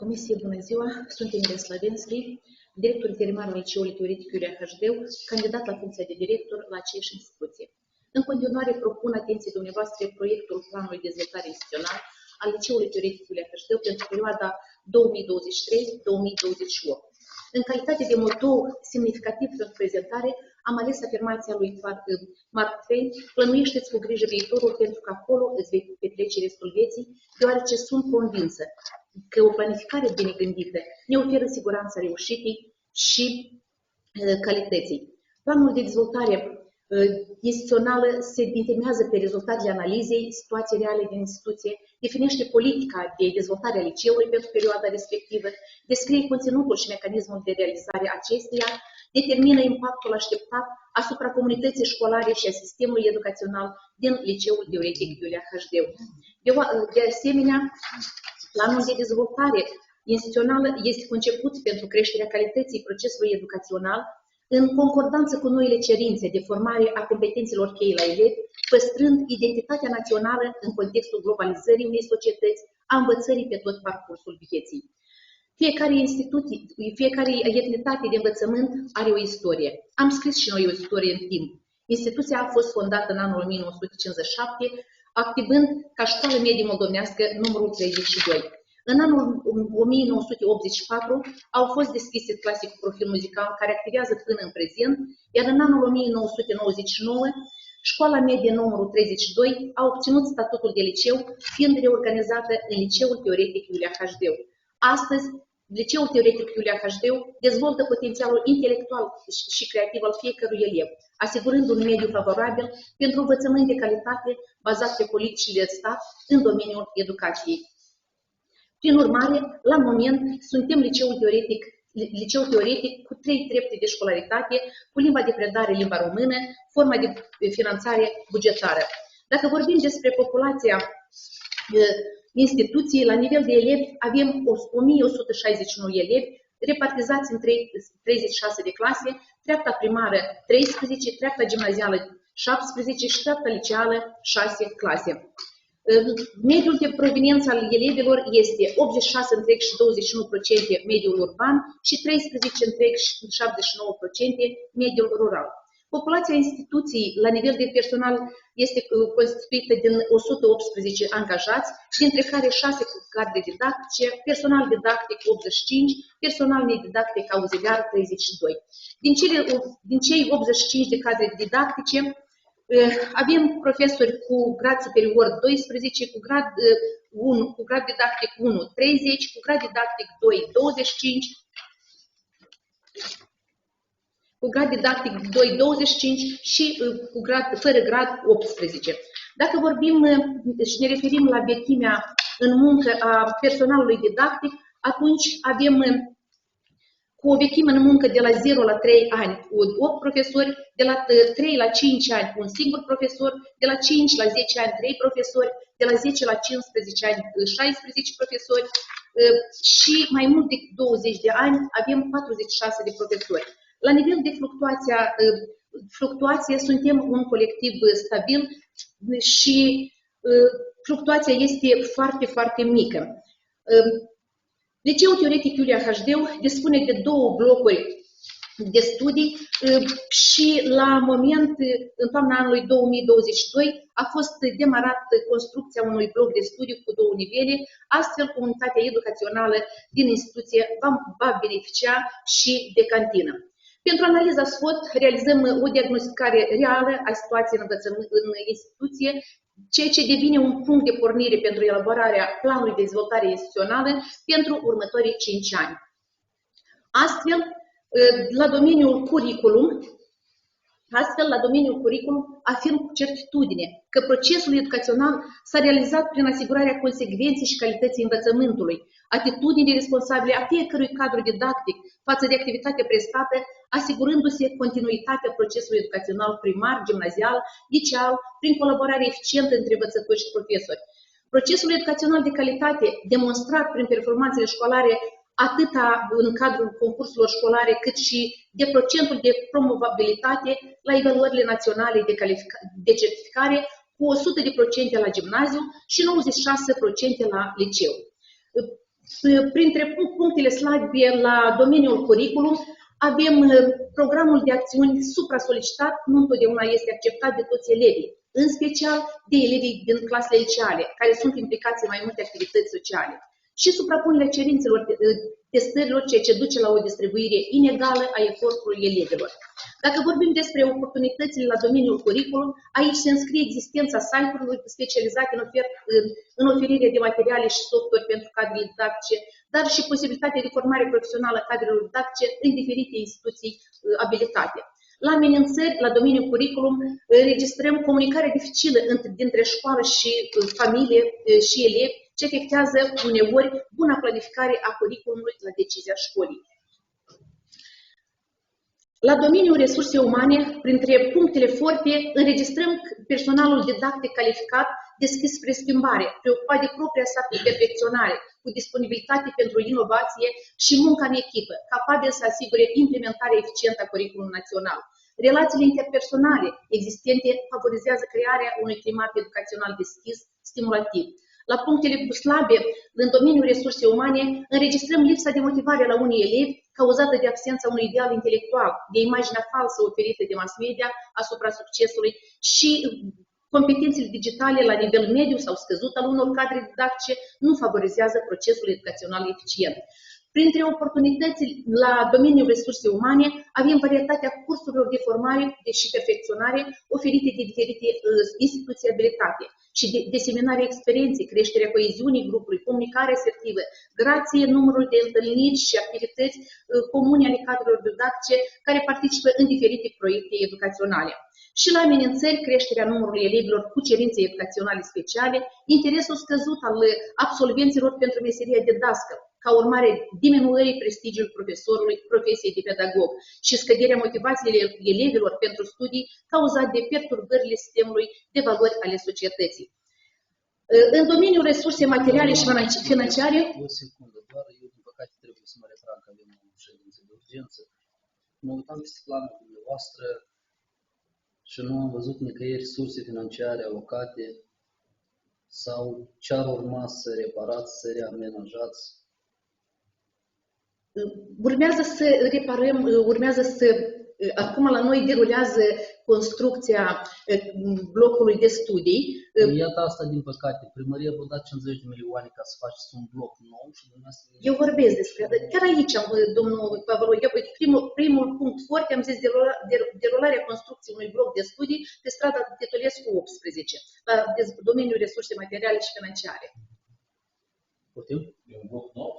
Comisie, bună ziua! Sunt Emilia Slavenski, director interimar al Liceului Teoretic Iulia Hășdeu, candidat la funcția de director la aceeași instituție. În continuare, propun atenției dumneavoastră proiectul Planului de Dezvoltare Instituțional al Liceului Teoretic Iulia Hășdeu pentru perioada 2023-2028. În calitate de motou semnificativ pentru prezentare, am ales afirmația lui Mark Twain: plănuiește-ți cu grijă viitorul pentru că acolo îți vei petrece restul vieții, deoarece sunt convinsă că o planificare bine gândită ne oferă siguranța reușitei și calității. Planul de dezvoltare instituțională se întemeiază pe rezultatele analizei situației reale din instituție, definește politica de dezvoltare a liceului pentru perioada respectivă, descrie conținutul și mecanismul de realizare acesteia, determină impactul așteptat asupra comunității școlare și a sistemului educațional din Liceul Teoretic Iulia Hășdeu. De asemenea, planul de dezvoltare instituțională este conceput pentru creșterea calității procesului educațional în concordanță cu noile cerințe de formare a competențelor cheie la elevi, păstrând identitatea națională în contextul globalizării unei societăți, a învățării pe tot parcursul vieții. Fiecare entitate de învățământ are o istorie. Am scris și noi o istorie în timp. Instituția a fost fondată în anul 1957, activând ca școală medie moldovenească numărul 32. În anul 1984 au fost deschise clase cu profil muzical care activează până în prezent, iar în anul 1999 școala medie numărul 32 a obținut statutul de liceu, fiind reorganizată în Liceul Teoretic Iulia Hășdeu. Astăzi, Liceul Teoretic Iulia Hășdeu dezvoltă potențialul intelectual și creativ al fiecărui elev, asigurând un mediu favorabil pentru învățământ de calitate bazat pe politicile de stat în domeniul educației. Prin urmare, la moment, suntem liceu teoretic cu 3 trepte de școlaritate, cu limba de predare limba română, forma de finanțare bugetară. Dacă vorbim despre populația instituției, la nivel de elevi, avem 1161 elevi, repartizați în 36 de clase, treapta primară 13, treapta gimnazială 17 și treapta liceală 6 clase. Mediul de proveniență al elevilor este 86,21% mediul urban și 13,79% mediul rural. Populația instituției la nivel de personal este constituită din 118 angajați, dintre care 6 cu cadre didactice, personal didactic 85, personal nedidactic auxiliar 32. Din cei 85 de cadre didactice, avem profesori cu grad superior 12, cu grad didactic 1 30, cu grad didactic 2 25, cu grad didactic 2 25 și fără grad 18. Dacă vorbim și ne referim la vechimea în muncă a personalului didactic, atunci avem cu o vechime în muncă de la 0 la 3 ani cu 8 profesori, de la 3 la 5 ani cu un singur profesor, de la 5 la 10 ani 3 profesori, de la 10 la 15 ani 16 profesori și mai mult de 20 de ani avem 46 de profesori. La nivel de fluctuație suntem un colectiv stabil și fluctuația este foarte, foarte mică. Liceul Teoretic Iulia Hășdeu dispune de 2 blocuri de studii și la moment, în toamna anului 2022, a fost demarat construcția unui bloc de studii cu 2 nivele, astfel comunitatea educațională din instituție va beneficia și de cantină. Pentru analiza SWOT realizăm o diagnosticare reală a situației în instituție, ceea ce devine un punct de pornire pentru elaborarea planului de dezvoltare instituțională pentru următorii 5 ani. Astfel, la domeniul curriculum afirm cu certitudine că procesul educațional s-a realizat prin asigurarea consecvenței și calității învățământului, atitudinii responsabile a fiecărui cadru didactic față de activitatea prestată, asigurându-se continuitatea procesului educațional primar, gimnazial, liceal, prin colaborare eficientă între învățători și profesori. Procesul educațional de calitate, demonstrat prin performanțele școlare, atât în cadrul concursurilor școlare, cât și de procentul de promovabilitate la evaluările naționale de certificare, cu 100% la gimnaziu și 96% la liceu. Printre punctele slabe la domeniul curriculum, avem programul de acțiuni supra-solicitat, nu întotdeauna este acceptat de toți elevii, în special de elevii din clasele liceale, care sunt implicați în mai multe activități sociale. Și suprapunerea cerințelor testărilor, ceea ce duce la o distribuire inegală a efortului elevilor. Dacă vorbim despre oportunitățile la domeniul curriculum, aici se înscrie existența site-urilor specializate în oferire de materiale și software pentru cadrele didactice, dar și posibilitatea de formare profesională a cadrelor didactice în diferite instituții abilitate. La amenințări, la domeniul curriculum, înregistrăm comunicarea dificilă dintre școală și familie și elevi, ce afectează uneori buna planificare a curriculumului la decizia școlii. La domeniul resurse umane, printre punctele forte, înregistrăm personalul didactic calificat, deschis spre schimbare, preocupat de propria sa perfecționare, cu disponibilitate pentru inovație și munca în echipă, capabil să asigure implementarea eficientă a curriculumului național. Relațiile interpersonale existente favorizează crearea unui climat educațional deschis, stimulativ. La punctele slabe, în domeniul resurse umane, înregistrăm lipsa de motivare la unii elevi, cauzată de absența unui ideal intelectual, de imaginea falsă oferită de mass media asupra succesului și competențele digitale la nivel mediu sau scăzut al unor cadre didactice nu favorizează procesul educațional eficient. Printre oportunități la domeniul resurse umane, avem varietatea cursurilor de formare și perfecționare oferite de diferite instituții abilitate și de diseminarea experienței, creșterea coeziunii grupului, comunicare asertivă, grație numărul de întâlniri și activități comune ale cadrelor didactice care participă în diferite proiecte educaționale. Și la amenințări, creșterea numărului elevilor cu cerințe educaționale speciale, interesul scăzut al absolvenților pentru meseria de dascăl, ca urmare diminuării prestigiului profesorului, profesiei de pedagog și scăderea motivației elevilor pentru studii cauzat de perturbările sistemului de valori ale societății. În domeniul resurse materiale și financiare... O secundă, doar eu din păcate trebuie să mă retrag că avem o ședință de urgență. Mă uitam peste planul dumneavoastră și nu am văzut nicăieri surse financiare alocate sau ce ar urma să reparați, să reamenajați. Urmează să reparăm, acum la noi derulează construcția blocului de studii. Iată asta, din păcate, primăria vă dat 50 de milioane ca să faceți un bloc nou și dumneavoastră... Eu vorbesc despre, chiar aici, domnul Pavlov, primul punct foarte, am zis derularea construcției unui bloc de studii pe strada Titulescu 18, la domeniul resurse materiale și financiare. Poftim? E un bloc nou?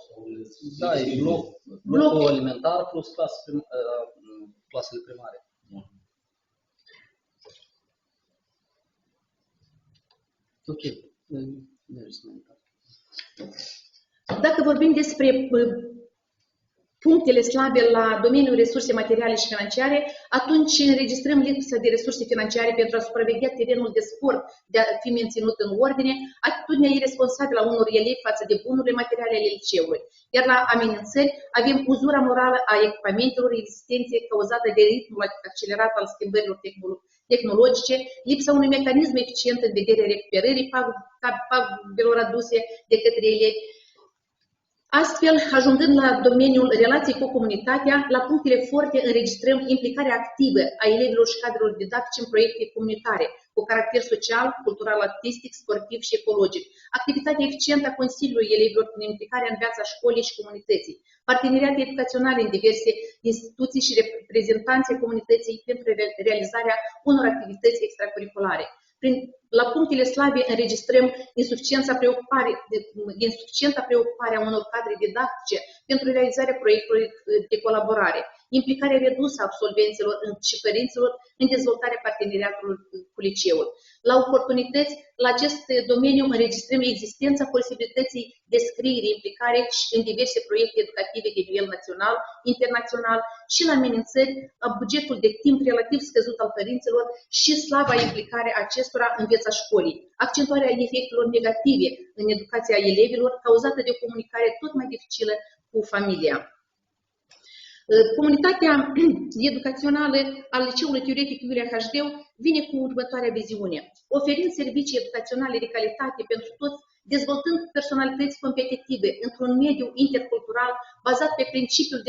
Da, e blocul alimentar plus clasele primare. Ok. Dacă vorbim despre punctele slabe la domeniul resurse materiale și financiare, atunci înregistrăm lipsa de resurse financiare pentru a supraveghea terenul de sport, de a fi menținut în ordine, atitudinea irresponsabilă a unor elevi față de bunurile materiale ale liceului. Iar la amenințări avem uzura morală a echipamentelor existențe cauzată de ritmul accelerat al schimbărilor tehnologice, lipsa unui mecanism eficient în vederea recuperării pagubilor aduse de către elevi. Astfel, ajungând la domeniul relației cu comunitatea, la punctele forte înregistrăm implicarea activă a elevilor și cadrelor didactice în proiecte comunitare, cu caracter social, cultural, artistic, sportiv și ecologic, activitatea eficientă a Consiliului elevilor prin implicarea în viața școlii și comunității, parteneriate educaționale în diverse instituții și reprezentanții comunității pentru realizarea unor activități extracurriculare. La punctele slabe înregistrăm insuficienta preocupare a unor cadre didactice pentru realizarea proiectului de colaborare, implicarea redusă a absolvenților și părinților în dezvoltarea parteneriatului cu liceul. La oportunități, la acest domeniu înregistrăm existența posibilității de scriere, implicare în diverse proiecte educative de nivel național, internațional și la amenințări a bugetul de timp relativ scăzut al părinților și slaba implicare acestora în viața școlii, accentuarea efectelor negative în educația elevilor cauzată de o comunicare tot mai dificilă cu familia. Comunitatea educațională al Liceului Teoretic Iulia Hașdeu vine cu următoarea viziune. Oferind servicii educaționale de calitate pentru toți dezvoltând personalități competitive într-un mediu intercultural bazat pe principiul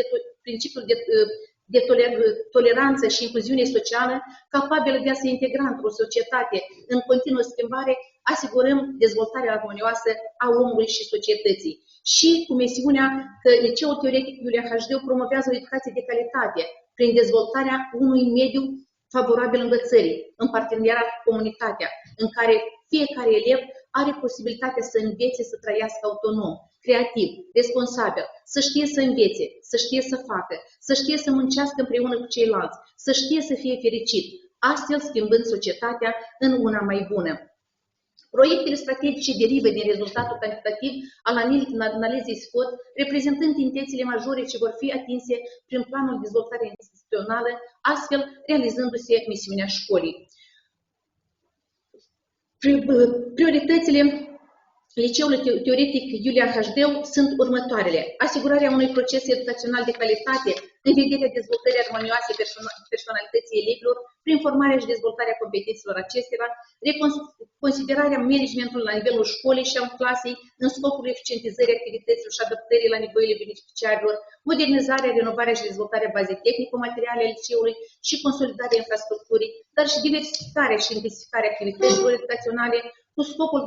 de toleranță și incluziune socială, capabilă de a se integra într-o societate în continuă schimbare, asigurăm dezvoltarea armonioasă a omului și societății. Și cu misiunea că Liceul Teoretic Iulia Hașdeu promovează o educație de calitate prin dezvoltarea unui mediu favorabil învățării, în parteneriat cu comunitatea, în care fiecare elev are posibilitatea să învețe să trăiască autonom, creativ, responsabil, să știe să învețe, să știe să facă, să știe să muncească împreună cu ceilalți, să știe să fie fericit, astfel schimbând societatea în una mai bună. Proiectele strategice derivă din rezultatul cantitativ al analizei SWOT, reprezentând intențiile majore ce vor fi atinse prin planul de dezvoltare instituțională, astfel realizându-se misiunea școlii. Prioritățile Liceului Teoretic Iulia Hașdeu sunt următoarele: asigurarea unui proces educațional de calitate în vederea dezvoltării armonioase personalității elevilor, prin formarea și dezvoltarea competențelor acestora, considerarea managementului la nivelul școlii și al clasei în scopul eficientizării activităților și adaptării la nevoile beneficiarilor, modernizarea, renovarea și dezvoltarea bazei tehnico-materiale a liceului și consolidarea infrastructurii, dar și diversificarea și intensificarea activităților educaționale cu scopul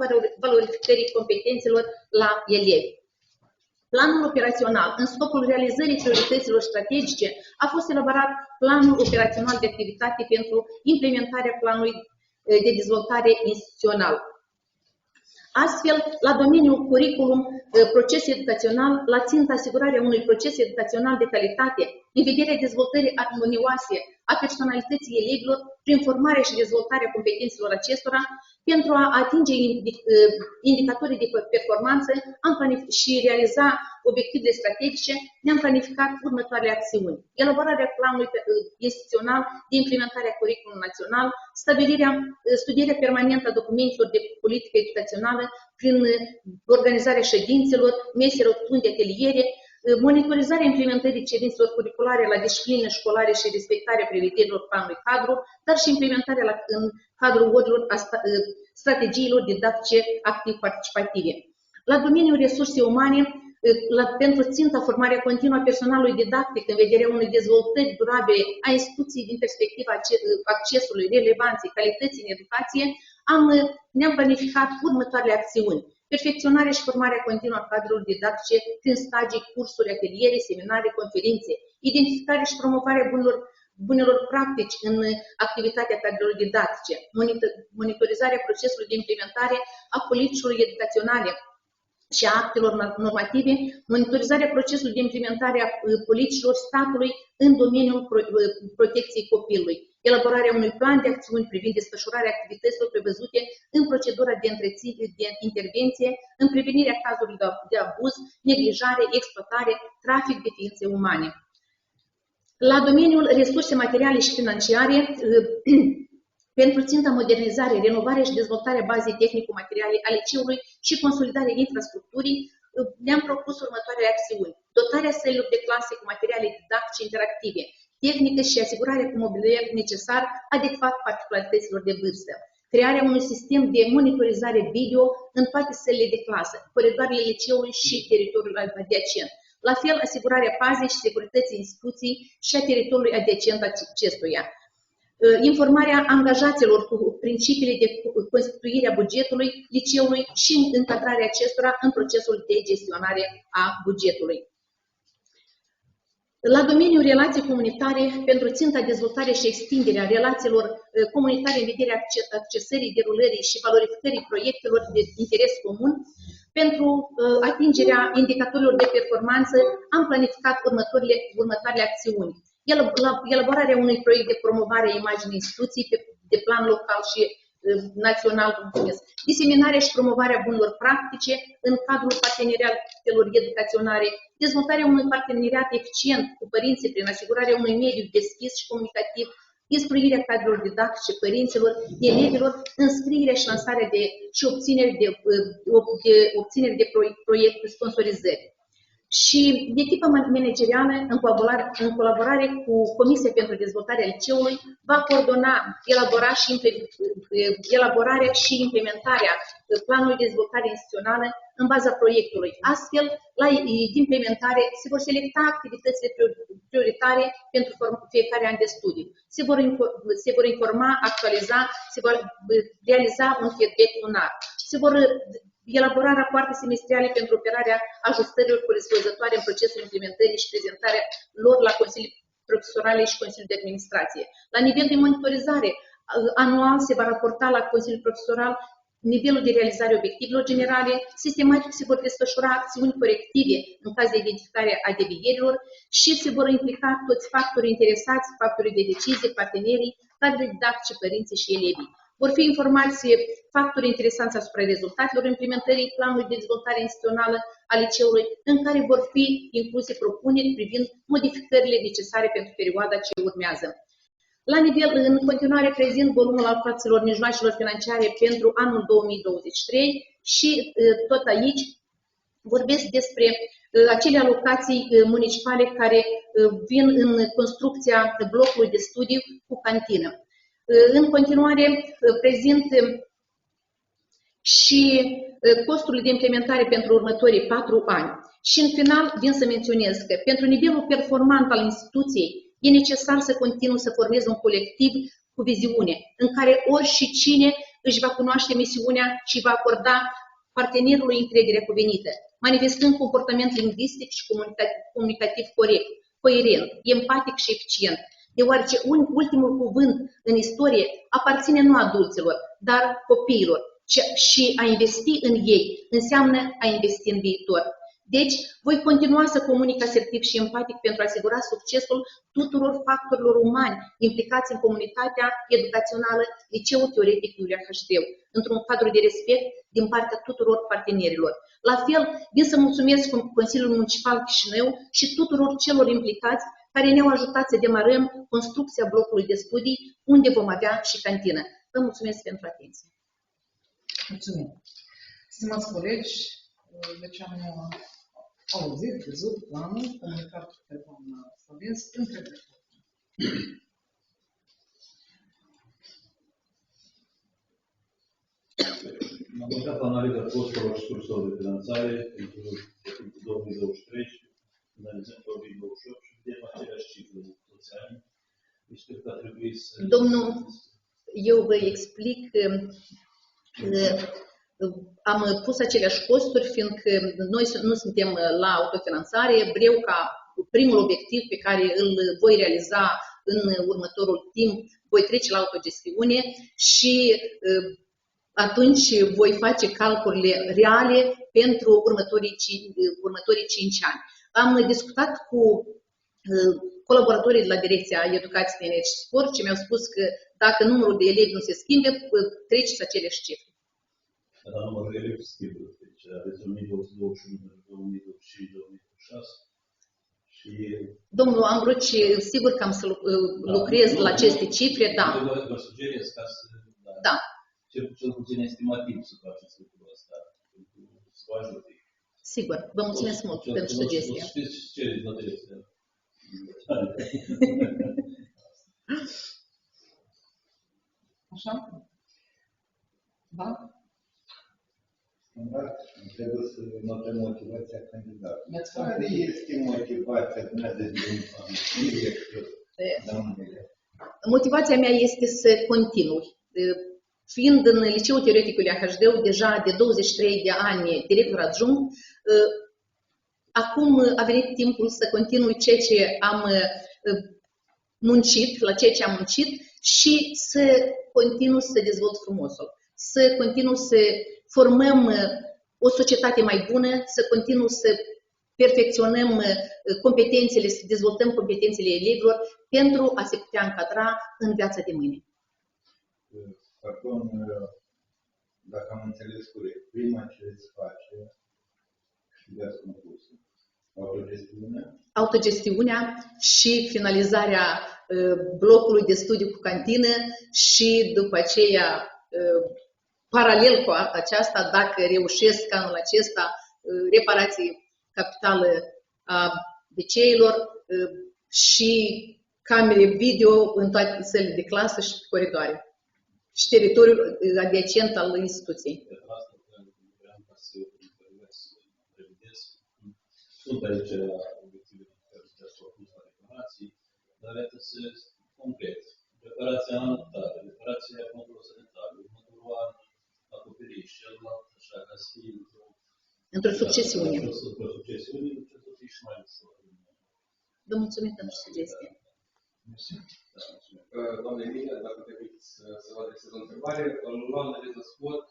valorificării competențelor la elevi. Planul operațional, în scopul realizării priorităților strategice, a fost elaborat planul operațional de activitate pentru implementarea planului de dezvoltare instituțional. Astfel, la domeniul curriculum, proces educațional, la țintă asigurarea unui proces educațional de calitate, în vederea dezvoltării armonioase a personalității elevilor, prin formarea și dezvoltarea competențelor acestora, pentru a atinge indicatorii de performanță și realiza obiectivele strategice, ne-am planificat următoarele acțiuni: elaborarea planului instituțional de implementare a curriculumului național, studierea permanentă a documentelor de politică educațională prin organizarea ședințelor, mese rotunde, ateliere, monitorizarea implementării cerințelor curriculare la discipline școlare și respectarea prevederilor planului cadru, dar și implementarea în cadrul orelor a strategiilor didactice activ-participative. La domeniul resurse umane, pentru ținta formarea continuă a personalului didactic în vederea unei dezvoltări durabile a instituției din perspectiva accesului, relevanței, calității în educație, ne-am planificat următoarele acțiuni: perfecționarea și formarea continuă a cadrelor didactice prin stagii, cursuri, ateliere, seminarii, conferințe, identificarea și promovarea bunelor practici în activitatea cadrelor didactice, monitorizarea procesului de implementare a politicilor educaționale și a actelor normative, monitorizarea procesului de implementare a politicilor statului în domeniul protecției copilului, elaborarea unui plan de acțiuni privind desfășurarea activităților prevăzute în procedura de intervenție, în prevenirea cazurilor de abuz, neglijare, exploatare, trafic de ființe umane. La domeniul resurse materiale și financiare, pentru ținta modernizare, renovare și dezvoltarea bazei tehnico-materiale a liceului și consolidarea infrastructurii, ne-am propus următoarele acțiuni: dotarea sălilor de clase cu materiale didactice interactive, tehnică și asigurarea cu mobilier necesar adecvat particularităților de vârstă, crearea unui sistem de monitorizare video în toate sălile de clasă, coridoarele liceului și teritoriul adiacent. La fel, asigurarea pazei și securității instituției și a teritoriului adiacent acestuia. Informarea angajaților cu principiile de constituire a bugetului liceului și încadrarea acestora în procesul de gestionare a bugetului. La domeniul relații comunitare, pentru ținta dezvoltare și extinderea relațiilor comunitare în vederea accesării, derulării și valorificării proiectelor de interes comun, pentru atingerea indicatorilor de performanță, am planificat următoarele acțiuni: elaborarea unui proiect de promovare a imaginii instituției de plan local și național, diseminarea și promovarea bunelor practice în cadrul parteneriatelor educaționale, dezvoltarea unui parteneriat eficient cu părinții prin asigurarea unui mediu deschis și comunicativ, instruirea cadrelor didactice părinților, elevilor, înscrierea și lansarea și obținerea de proiecte sponsorizări. Și echipa managerială, în colaborare cu Comisia pentru Dezvoltarea Liceului, va coordona elaborarea și implementarea planului de dezvoltare instituțională în baza proiectului. Astfel, la implementare se vor selecta activitățile prioritare pentru fiecare an de studiu. Se vor informa, actualiza, se va realiza un feedback lunar. Se vor elabora rapoarte semestriale pentru operarea ajustărilor corespunzătoare în procesul implementării și prezentarea lor la Consilii Profesorale și Consiliul de Administrație. La nivel de monitorizare, anual se va raporta la Consiliul Profesoral nivelul de realizare obiectivelor generale, sistematic se vor desfășura acțiuni corective în caz de identificare a devierilor și se vor implica toți factorii interesați, factorii de decizie, partenerii, cadrele didactice, părinții și elevii. Vor fi informați factorii interesanți asupra rezultatelor implementării planului de dezvoltare instituțională a liceului, în care vor fi incluse propuneri privind modificările necesare pentru perioada ce urmează. La nivel, în continuare, prezint volumul alocațiilor mijloacelor financiare pentru anul 2023 și tot aici vorbesc despre acele alocații municipale care vin în construcția blocului de studiu cu cantină. În continuare, prezint și costurile de implementare pentru următorii 4 ani. Și în final, vin să menționez că pentru nivelul performant al instituției, e necesar să continue să formeze un colectiv cu viziune, în care oricine își va cunoaște misiunea și va acorda partenerului încrederea cuvenită, manifestând comportament lingvistic și comunicativ corect, coerent, empatic și eficient, deoarece ultimul cuvânt în istorie aparține nu adulților, dar copiilor. Și a investi în ei înseamnă a investi în viitor. Deci, voi continua să comunic asertiv și empatic pentru a asigura succesul tuturor factorilor umani implicați în comunitatea educațională Liceul Teoretic Iulia Hășdeu, într-un cadru de respect din partea tuturor partenerilor. La fel, vin să mulțumesc Consiliul Municipal Chișinău și tuturor celor implicați care ne-au ajutat să demarăm construcția blocului de studii, unde vom avea și cantină. Vă mulțumesc pentru atenție. Mulțumim. Stimați colegi, deci am auzit, văzut planul, comunicat pe doamna Slavinscă, întrebări. Am uitat analiza costurilor și surselor de finanțare pentru 2023 și finalizăm 2028 și vedem aceleași cifre de toți ani. Deci cred că ar trebui să... Domnul, eu vă explic că am pus aceleași costuri, fiindcă noi nu suntem la autofinanțare. Vreau ca primul obiectiv pe care îl voi realiza în următorul timp, voi trece la autogestiune și atunci voi face calculele reale pentru următorii 5 ani. Am discutat cu colaboratorii de la Direcția Educației, Tineret și Sport și mi-au spus că dacă numărul de elevi nu se schimbe, treceți aceleași cifre. Dar numărul de elevi se schimbă. Deci aveți 1221 pentru 2025-2026 și... Domnul, am vrut și sigur că am să lucrez la aceste cifre, da. Vă sugerez ca să... Da. Cel puțin estimativ să faceți lucrul ăsta, pentru să vă ajute. Sigur, vă mulțumesc mult pentru sugestia. O știți ce cereți la direcție. Așa? Da? Trebuie să notăm motivația candidatului. Care Care este motivația dumneavoastră din familie? Motivația mea este să continui. Fiind în Liceul Teoretic Iulia Hășdeu deja de 23 de ani director adjunct, acum a venit timpul să continui ceea ce am muncit, la ceea ce am muncit și să continui să dezvolt frumosul, să continui să formăm o societate mai bună, să continui să perfecționăm competențele, să dezvoltăm competențele elevilor pentru a se putea încadra în viața de mâine. Pardon, dacă am înțeles corect, prima ce îți face câștigați concursul? Autogestiunea? Autogestiunea și finalizarea blocului de studiu cu cantină și după aceea, paralel cu aceasta, dacă reușesc anul acesta, reparație capitală a WC-ilor și camere video în toate sălile de clasă și pe coridoare și teritoriul adiacent al instituției. Sunt aici obiectivele care le-ați propus la declarații, dar iată să complet. Declarația anotare, declarația control sanitar, următorul an acoperiș, celălalt așa ca să fie Într-o succesiune. Într-o succesiune, deci să fie și mai ușor. Vă mulțumim pentru sugestie. Doamne Emilia, dacă permiteți să vă adresez o întrebare, la analiza SWOT,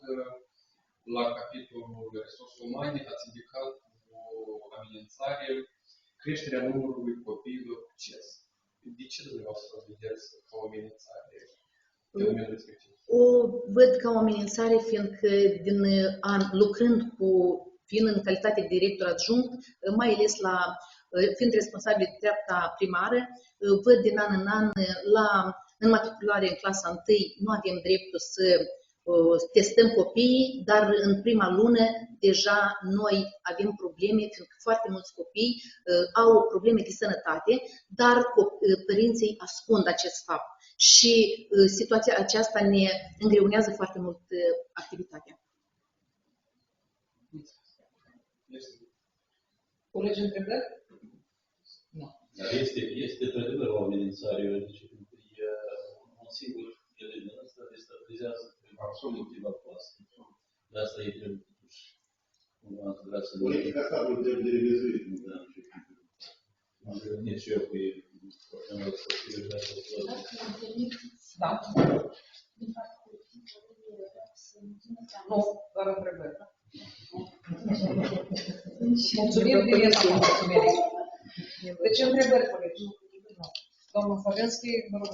la capitolul resurse umane, ați indicat o amenințare, creșterea numărului copiilor cu CES. De ce dumneavoastră o vedeți ca o amenințare de momentul respectiv? O văd ca o amenințare, fiindcă din an, lucrând fiind în calitate de director adjunct, mai ales fiind responsabil de treapta primară, văd din an în an la înmatriculare în clasa 1 nu avem dreptul să testăm copiii, dar în prima lună deja noi avem probleme, fiindcă foarte mulți copii au probleme de sănătate, dar părinții ascund acest fapt. Și situația aceasta ne îngreunează foarte mult activitatea. Colegi, întrebări? Nu. Dar este într-adevăr o amenințare, deci e un singur element ăsta destabilizează motiva clasă. De asta e trebuie totuși cumva vrea să Politica statului trebuie de revizuit. am gândit și eu că e problema asta și eu vreau să Da. Nu, doar întrebări. Mulțumim, Liliana, mulțumim. Deci, întrebări, colegi. Domnul Favenski, vă rog.